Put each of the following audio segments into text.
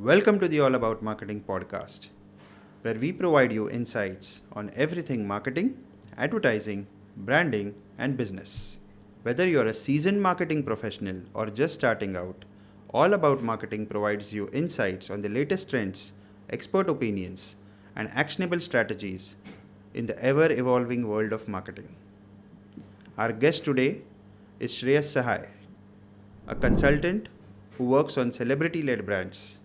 Welcome to the All About Marketing podcast, where we provide you insights on everything marketing, advertising, branding, and business. Whether you're a seasoned marketing professional or just starting out, All About Marketing provides you insights on the latest trends, expert opinions, and actionable strategies in the ever evolving world of marketing. Our guest today is Shreyas Sahay, a consultant who works on celebrity led brands.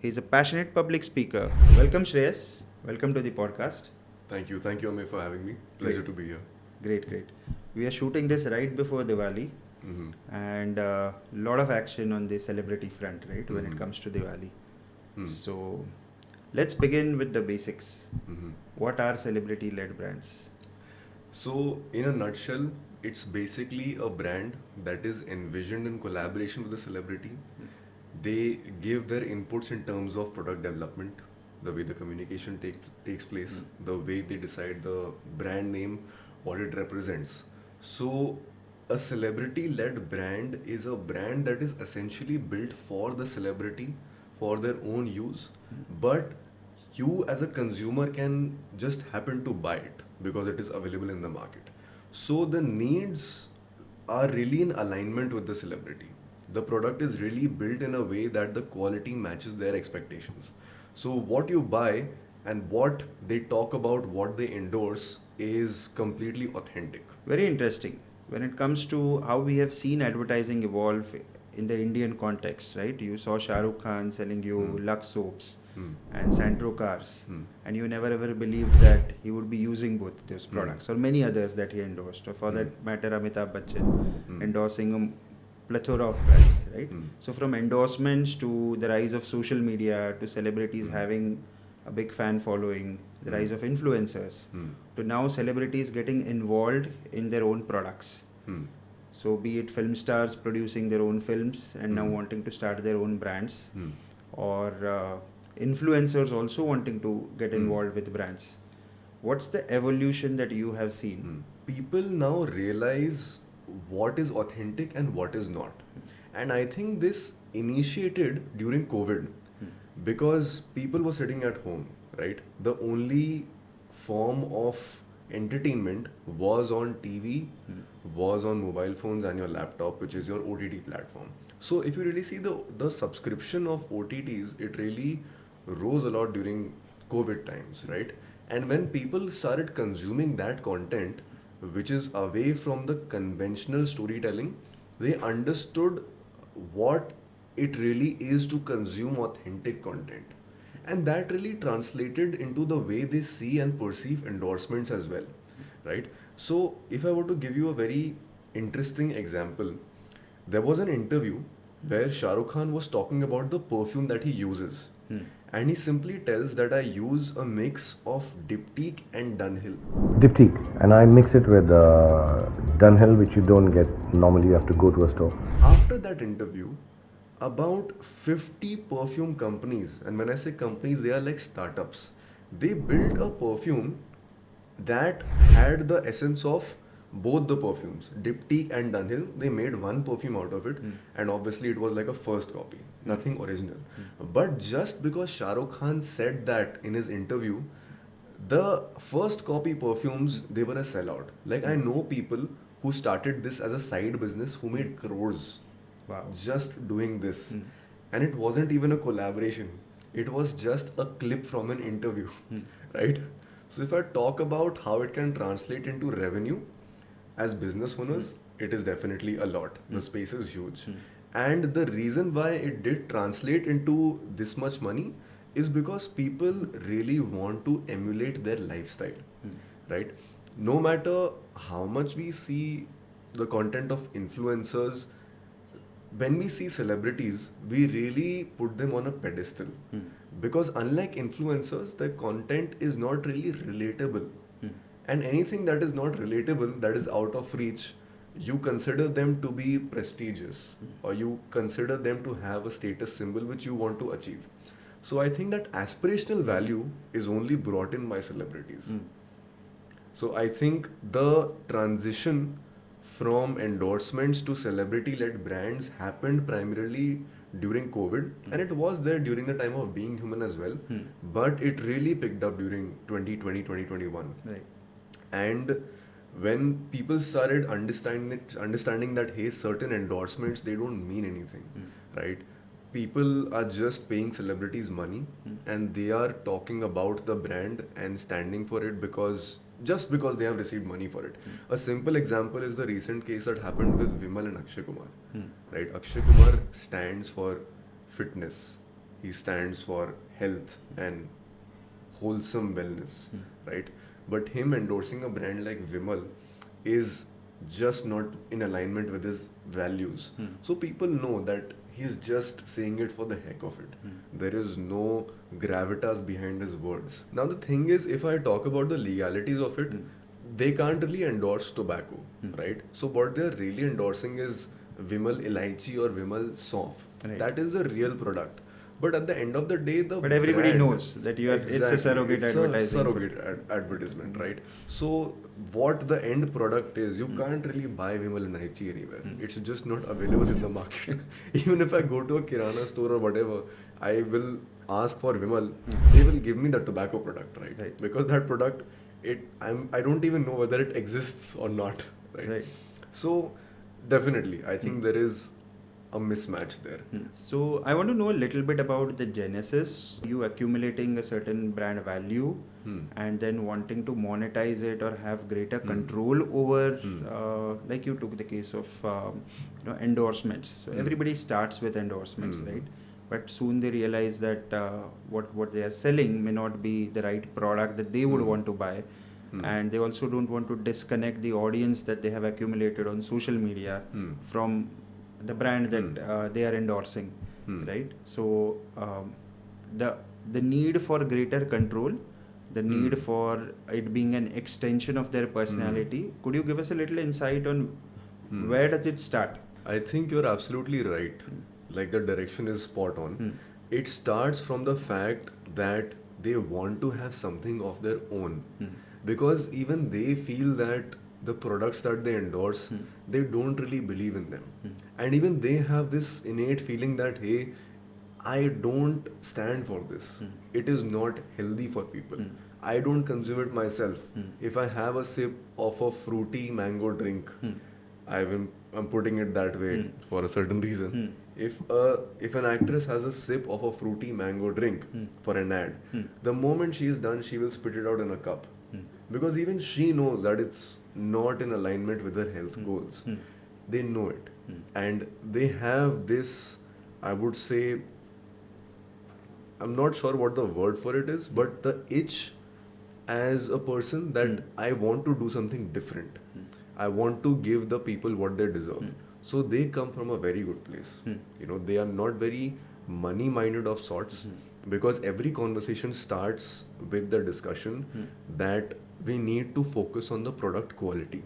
He's a passionate public speaker. Welcome, Shreyas. Welcome to the podcast. Thank you, Amey, for having me. Pleasure to be here. Great. We are shooting this right before Diwali, and a lot of action on the celebrity front, right, when it comes to Diwali. So, let's begin with the basics. What are celebrity led brands? So, in a nutshell, it's basically a brand that is envisioned in collaboration with the celebrity. They give their inputs in terms of product development, the way the communication takes place, the way they decide the brand name, what it represents. So, a celebrity led brand is a brand that is essentially built for the celebrity for their own use, but you as a consumer can just happen to buy it because it is available in the market. So, the needs are really in alignment with the celebrity. The product is really built in a way that the quality matches their expectations. So what you buy and what they talk about, what they endorse is completely authentic. Very interesting. When it comes to how we have seen advertising evolve in the Indian context, right? You saw Shah Rukh Khan selling you Lux soaps and Santro cars, and you never ever believed that he would be using both those products or many others that he endorsed, or for that matter, Amitabh Bachchan endorsing a plethora of brands, right? So from endorsements to the rise of social media to celebrities having a big fan following, the rise of influencers, to now celebrities getting involved in their own products. So be it film stars producing their own films and now wanting to start their own brands, or influencers also wanting to get involved with brands. What's the evolution that you have seen? People now realize what is authentic and what is not. And I think this initiated during COVID because people were sitting at home, right? The only form of entertainment was on TV, was on mobile phones and your laptop, which is your OTT platform. So if you really see the subscription of OTTs, it really rose a lot during COVID times, right? And when people started consuming that content, which is away from the conventional storytelling, they understood what it really is to consume authentic content. And that really translated into the way they see and perceive endorsements as well, right? So, if I were to give you a very interesting example, there was an interview where Shah Rukh Khan was talking about the perfume that he uses. And he simply tells that I use a mix of Diptyque and Dunhill. Diptyque, and I mix it with Dunhill, which you don't get normally. You have to go to a store. After that interview, about 50 perfume companies, and when I say companies, they are like startups, they built a perfume that had the essence of both the perfumes, Diptyque and Dunhill. They made one perfume out of it, and obviously it was like a first copy, nothing original. But just because Shah Rukh Khan said that in his interview, the first copy perfumes, they were a sellout. Like I know people who started this as a side business who made crores just doing this. And it wasn't even a collaboration. It was just a clip from an interview, right? So if I talk about how it can translate into revenue, as business owners, it is definitely a lot. The space is huge. And the reason why it did translate into this much money is because people really want to emulate their lifestyle, right? No matter how much we see the content of influencers, when we see celebrities, we really put them on a pedestal. Because unlike influencers, their content is not really relatable. And anything that is not relatable, that is out of reach, you consider them to be prestigious, or you consider them to have a status symbol which you want to achieve. So I think that aspirational value is only brought in by celebrities. So I think the transition from endorsements to celebrity-led brands happened primarily during COVID, and it was there during the time of Being Human as well, but it really picked up during 2020, 2021. Right. And when people started understanding that, hey, certain endorsements, they don't mean anything, right? People are just paying celebrities money and they are talking about the brand and standing for it just because they have received money for it. A simple example is the recent case that happened with Vimal and Akshay Kumar, right? Akshay Kumar stands for fitness. He stands for health and wholesome wellness, right? But him endorsing a brand like Vimal is just not in alignment with his values. So people know that he's just saying it for the heck of it. There is no gravitas behind his words. Now the thing is, if I talk about the legalities of it, they can't really endorse tobacco, right? So what they're really endorsing is Vimal Elaichi or Vimal Sauf. Right. That is the real product. But at the end of the day, But everybody brand- knows that it's a surrogate it's advertising. a surrogate advertisement, right? So what the end product is, you can't really buy Vimal and Aichi anywhere. It's just not available in the market. Even if I go to a Kirana store or whatever, I will ask for Vimal, they will give me the tobacco product, right? Right. Because that product, I don't even know whether it exists or not, right? Right. So definitely, I think there is a mismatch there. So I want to know a little bit about the genesis. You accumulating a certain brand value and then wanting to monetize it or have greater control over, like you took the case of endorsements. So everybody starts with endorsements, right? But soon they realize that what they are selling may not be the right product that they would want to buy. And they also don't want to disconnect the audience that they have accumulated on social media from the brand that they are endorsing, right? So the need for greater control, the need for it being an extension of their personality. Could you give us a little insight on where does it start? I think you're absolutely right. Like the direction is spot on. It starts from the fact that they want to have something of their own, because even they feel that the products that they endorse, they don't really believe in them. And even they have this innate feeling that, hey, I don't stand for this. It is not healthy for people. I don't consume it myself. If I have a sip of a fruity mango drink, I'm putting it that way for a certain reason. If an actress has a sip of a fruity mango drink for an ad, the moment she is done, she will spit it out in a cup. Because even she knows that it's not in alignment with her health goals. They know it. And they have this, I would say, I'm not sure what the word for it is, but the itch as a person that I want to do something different. I want to give the people what they deserve. So they come from a very good place. They are not very money minded of sorts, because every conversation starts with the discussion that we need to focus on the product quality.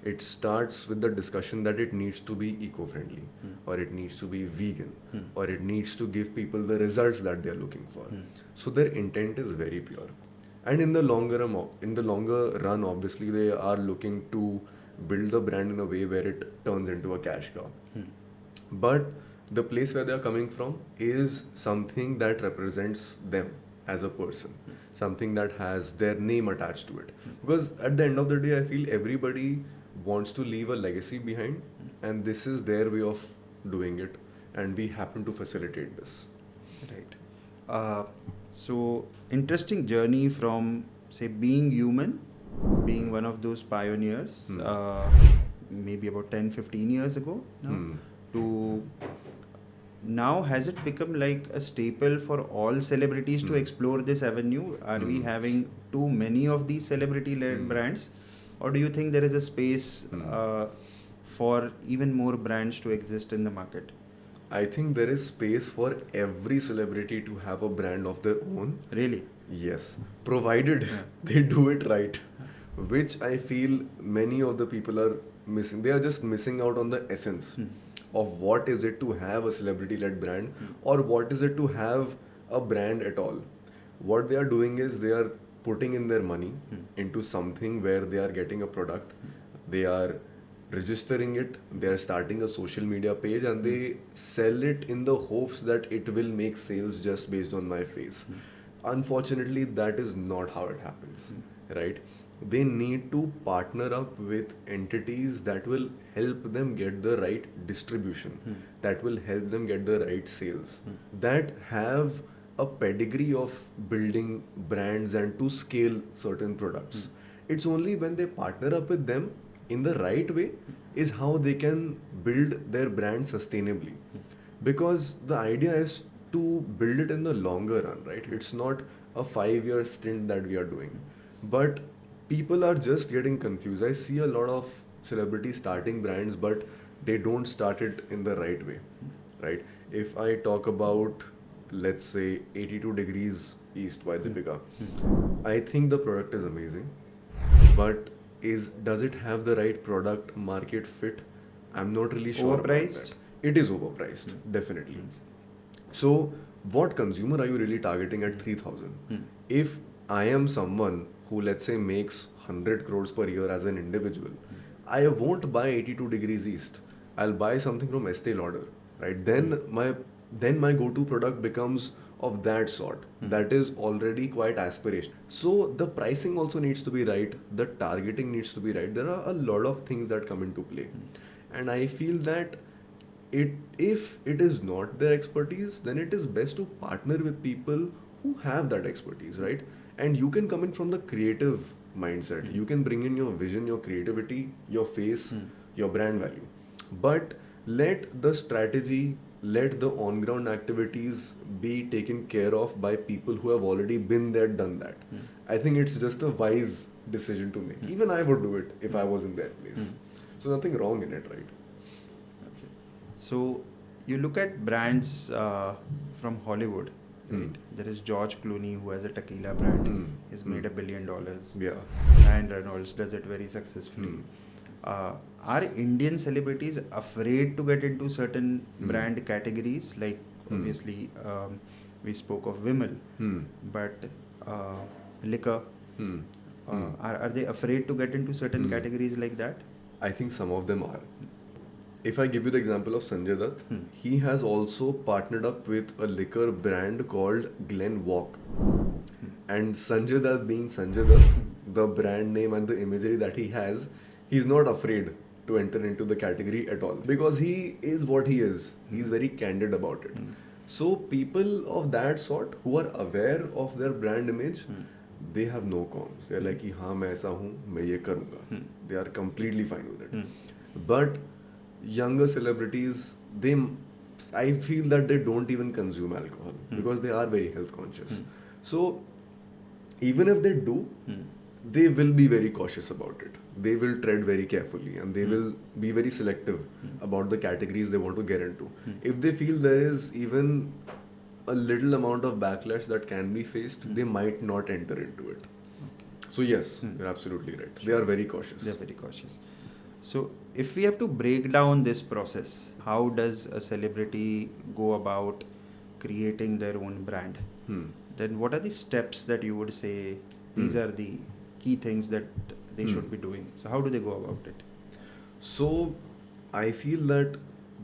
It starts with the discussion that it needs to be eco-friendly, or it needs to be vegan, or it needs to give people the results that they are looking for. So their intent is very pure. And in the longer run, obviously they are looking to build the brand in a way where it turns into a cash cow. But the place where they are coming from is something that represents them as a person, something that has their name attached to it. Because at the end of the day, I feel everybody wants to leave a legacy behind, and this is their way of doing it, and we happen to facilitate this. Right. So interesting journey from, say, being human, being one of those pioneers, maybe about 10-15 years ago now, to now. Has it become like a staple for all celebrities to explore this avenue? Are we having too many of these celebrity-led brands, or do you think there is a space for even more brands to exist in the market? I think there is space for every celebrity to have a brand of their own. Really? Yes, provided they do it right, which I feel many of the people are missing. They are just missing out on the essence of what is it to have a celebrity-led brand, or what is it to have a brand at all. What they are doing is they are putting in their money into something where they are getting a product. They are registering it, they are starting a social media page, and they sell it in the hopes that it will make sales just based on my face. Unfortunately, that is not how it happens, right? They need to partner up with entities that will help them get the right distribution, that will help them get the right sales, that have a pedigree of building brands and to scale certain products. It's only when they partner up with them in the right way is how they can build their brand sustainably. Because the idea is to build it in the longer run, right? It's not a 5-year stint that we are doing. But people are just getting confused. I see a lot of celebrities starting brands, but they don't start it in the right way, right? If I talk about, let's say, 82 Degrees East by Deepika, I think the product is amazing, but does it have the right product market fit? I'm not really sure. Overpriced? About that. It is overpriced, definitely. So, what consumer are you really targeting at 3,000? If I am someone who, let's say, makes 100 crores per year as an individual, I won't buy 82 Degrees East. I'll buy something from Estee Lauder, right? Then my go-to product becomes of that sort. That is already quite aspirational. So the pricing also needs to be right. The targeting needs to be right. There are a lot of things that come into play. And I feel that if it is not their expertise, then it is best to partner with people who have that expertise, right? And you can come in from the creative mindset. You can bring in your vision, your creativity, your face, your brand value. But let the strategy, let the on-ground activities be taken care of by people who have already been there, done that. I think it's just a wise decision to make. Even I would do it if I was in their place. So nothing wrong in it, right? So you look at brands from Hollywood, right? There is George Clooney who has a tequila brand. He's made $1 billion. Yeah. Ryan Reynolds does it very successfully. Are Indian celebrities afraid to get into certain brand categories? Like obviously we spoke of Vimal, but liquor. Are they afraid to get into certain categories like that? I think some of them are. If I give you the example of Sanjay Dutt, he has also partnered up with a liquor brand called Glen Walk. And Sanjay Dutt being Sanjay Dutt, the brand name and the imagery that he has, he's not afraid to enter into the category at all. Because he is what he is. He's very candid about it. So people of that sort who are aware of their brand image, they have no qualms. They're like, हाँ मैं ऐसा हूँ, मैं ये करूँगा. They are completely fine with it. But younger celebrities, I feel that they don't even consume alcohol because they are very health conscious. So even if they do, they will be very cautious about it. They will tread very carefully and they will be very selective about the categories they want to get into. If they feel there is even a little amount of backlash that can be faced, they might not enter into it. So yes, you're absolutely right. They are very cautious. They're very cautious. So if we have to break down this process, how does a celebrity go about creating their own brand? Then what are the steps that you would say these are the key things that they should be doing? So how do they go about it? So I feel that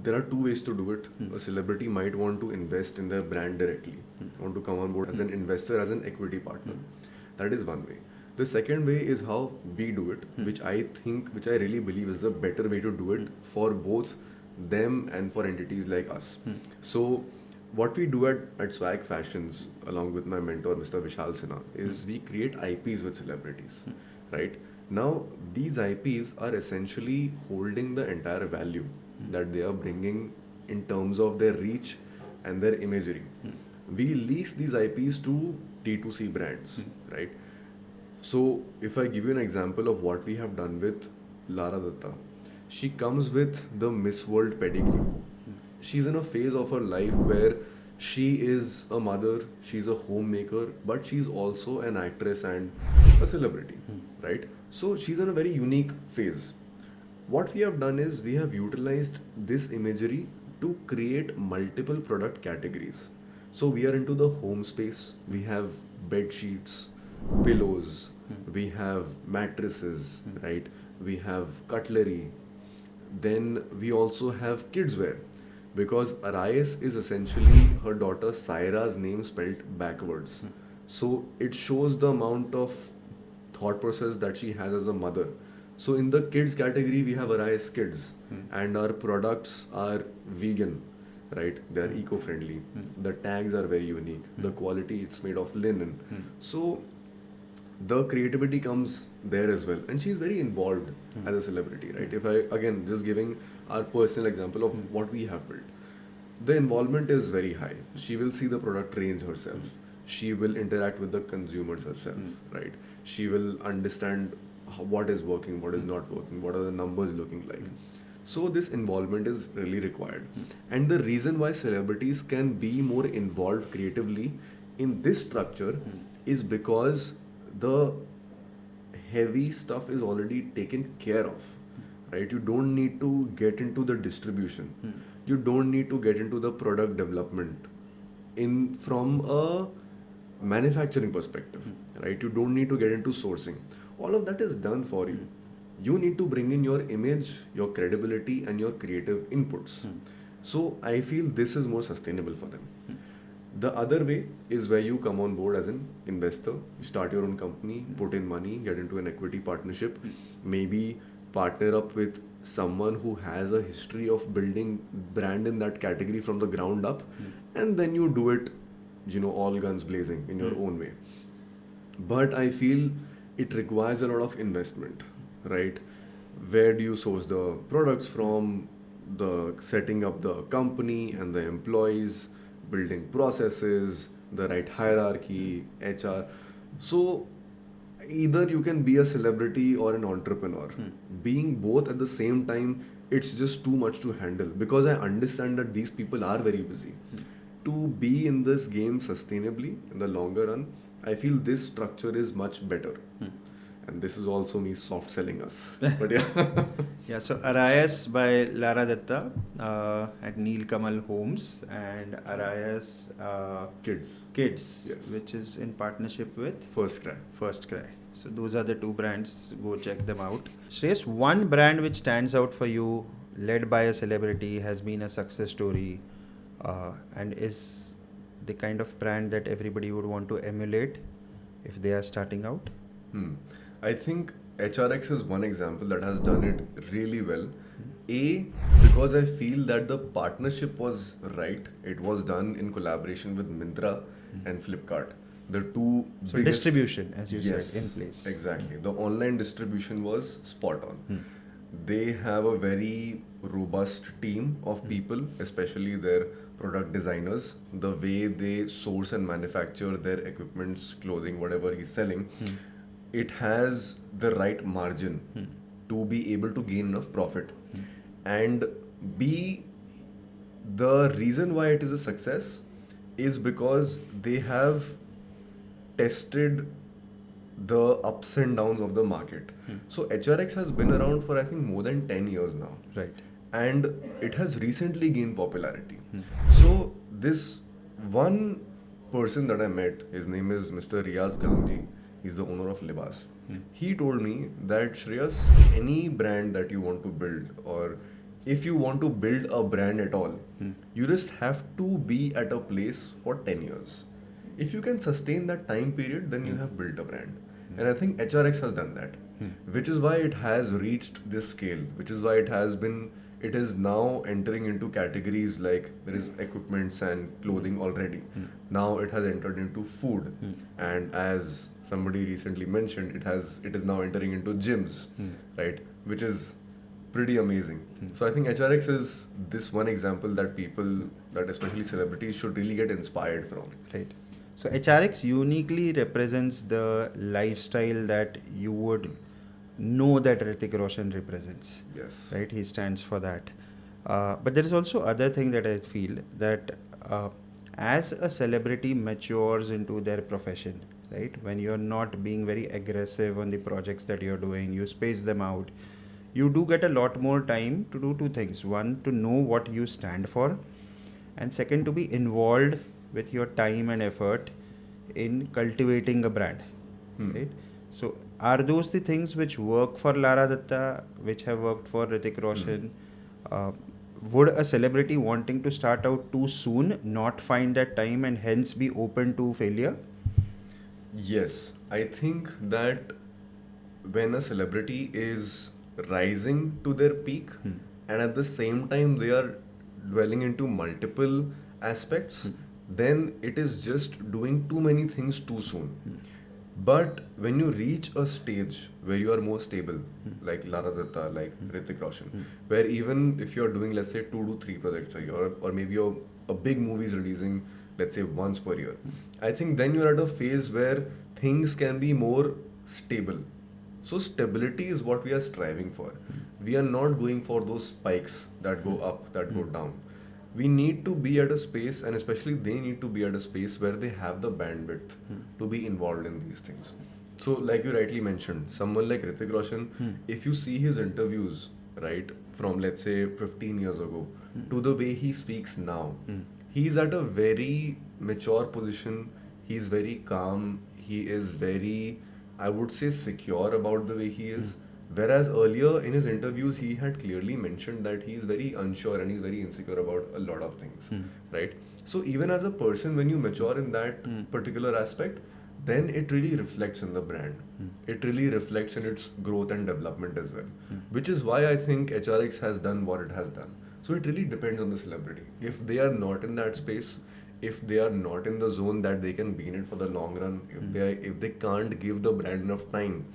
there are two ways to do it. A celebrity might want to invest in their brand directly, want to come on board as an investor, as an equity partner. That is one way. The second way is how we do it, which I really believe is the better way to do it for both them and for entities like us. So what we do at Swag Fashions, along with my mentor, Mr. Vishal Sinha, is we create IPs with celebrities, right? Now, these IPs are essentially holding the entire value that they are bringing in terms of their reach and their imagery. We lease these IPs to D2C brands, right? So, if I give you an example of what we have done with Lara Dutta, she comes with the Miss World pedigree. She's in a phase of her life where she is a mother, she's a homemaker, but she's also an actress and a celebrity, right? So, she's in a very unique phase. What we have done is we have utilized this imagery to create multiple product categories. So, we are into the home space, we have bed sheets, pillows, we have mattresses, right? We have cutlery, Then we also have kids wear, because Arias is essentially her daughter Saira's name spelled backwards. So it shows the amount of thought process that she has as a mother. So in the kids category, we have Arias Kids, and our products are vegan, right? They are eco-friendly. The tags are very unique. The quality, it's made of linen. So the creativity comes there as well, and she's very involved as a celebrity, right? If I, again, just giving our personal example of what we have built, the involvement is very high. She will see the product range herself. She will interact with the consumers herself, right? She will understand what is working, what is not working, what are the numbers looking like. So this involvement is really required. And the reason why celebrities can be more involved creatively in this structure is because the heavy stuff is already taken care of, right? You don't need to get into the distribution. You don't need to get into the product development from a manufacturing perspective, right? You don't need to get into sourcing. All of that is done for you. You need to bring in your image, your credibility, and your creative inputs. So I feel this is more sustainable for them. The other way is where you come on board as an investor, you start your own company, put in money, get into an equity partnership, maybe partner up with someone who has a history of building brand in that category from the ground up, and then you do it, all guns blazing in your own way. But I feel it requires a lot of investment, right? Where do you source the products from, the setting up the company and the employees, building processes, the right hierarchy, HR. So either you can be a celebrity or an entrepreneur. Being both at the same time, it's just too much to handle, because I understand that these people are very busy. To be in this game sustainably in the longer run, I feel this structure is much better. And this is also me soft selling us. But yeah. Yeah, so Arias by Lara Dutta at Neel Kamal Homes, and Arias Kids. Yes. Which is in partnership with First Cry. First Cry. So those are the two brands. Go check them out. Shreyas, one brand which stands out for you, led by a celebrity, has been a success story, and is the kind of brand that everybody would want to emulate if they are starting out? I think HRX is one example that has done it really well. Because I feel that the partnership was right. It was done in collaboration with Myntra and Flipkart. The two So biggest distribution, as you said, in place. Exactly. The online distribution was spot on. They have a very robust team of people, especially their product designers. The way they source and manufacture their equipments, clothing, whatever he's selling, it has the right margin to be able to gain enough profit. And the reason why it is a success is because they have tested the ups and downs of the market. So HRX has been around for, I think, more than 10 years now. Right. And it has recently gained popularity. So this one person that I met, his name is Mr. Riaz Galamji. He's the owner of Libas. He told me that, Shreyas, any brand that you want to build, or if you want to build a brand at all, you just have to be at a place for 10 years. If you can sustain that time period, then you have built a brand. And I think HRX has done that, which is why it has reached this scale, which is why it is now entering into categories like there is equipments and clothing already. Now it has entered into food, and as somebody recently mentioned, it is now entering into gyms, right? Which is pretty amazing. So I think HRX is this one example that especially celebrities should really get inspired from. Right. So HRX uniquely represents the lifestyle that you would know that Hritik Roshan represents. Yes. Right, he stands for that. But there is also other thing that I feel that as a celebrity matures into their profession, right, when you're not being very aggressive on the projects that you're doing, you space them out, you do get a lot more time to do two things. One, to know what you stand for, and second, to be involved with your time and effort in cultivating a brand, right? So are those the things which work for Lara Dutta, which have worked for Hritik Roshan? Would a celebrity wanting to start out too soon not find that time and hence be open to failure? Yes, I think that when a celebrity is rising to their peak and at the same time they are dwelling into multiple aspects, then it is just doing too many things too soon. But when you reach a stage where you are more stable, like Lara Dutta, like Hritik Roshan, where even if you're doing, let's say, 2 to 3 projects a year, or maybe a big movie is releasing, let's say, once per year, I think then you're at a phase where things can be more stable. So stability is what we are striving for. We are not going for those spikes that go up, that go down. We need to be at a space, and especially they need to be at a space where they have the bandwidth to be involved in these things. So, like you rightly mentioned, someone like Hritik Roshan, if you see his interviews, right, from let's say 15 years ago to the way he speaks now, he's at a very mature position. He's very calm. He is very, I would say, secure about the way he is. Whereas earlier in his interviews, he had clearly mentioned that he is very unsure and he's very insecure about a lot of things, right? So even as a person, when you mature in that particular aspect, then it really reflects in the brand. It really reflects in its growth and development as well, which is why I think HRX has done what it has done. So it really depends on the celebrity. If they are not in that space, if they are not in the zone that they can be in it for the long run, if they can't give the brand enough time,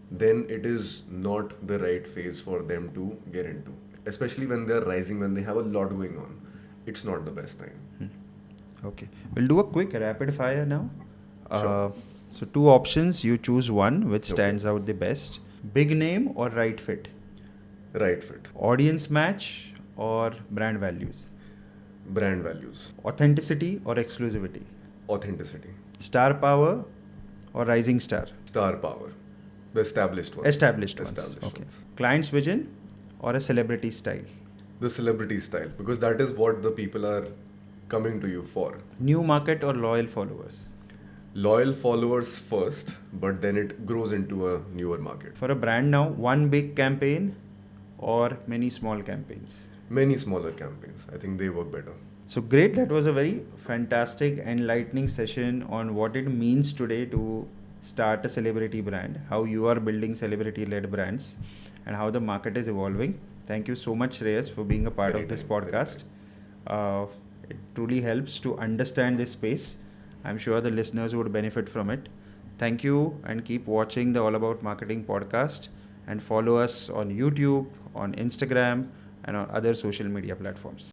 then it is not the right phase for them to get into. Especially when they're rising, when they have a lot going on. It's not the best time. Okay. We'll do a quick rapid fire now. Sure. So 2 options, you choose one which stands out the best. Big name or right fit? Right fit. Audience match or brand values? Brand values. Authenticity or exclusivity? Authenticity. Star power or rising star? Star power. The established ones. Established ones. Okay. Client's vision or a celebrity style? The celebrity style, because that is what the people are coming to you for. New market or loyal followers? Loyal followers first, but then it grows into a newer market. For a brand now, one big campaign or many small campaigns? Many smaller campaigns. I think they work better. So great. That was a very fantastic, enlightening session on what it means today to start a celebrity brand, how you are building celebrity-led brands, and how the market is evolving. Thank you so much, Shreyas, for being a part of this podcast. It truly helps to understand this space. I'm sure the listeners would benefit from it. Thank you, and keep watching the All About Marketing podcast, and follow us on YouTube, on Instagram, and on other social media platforms.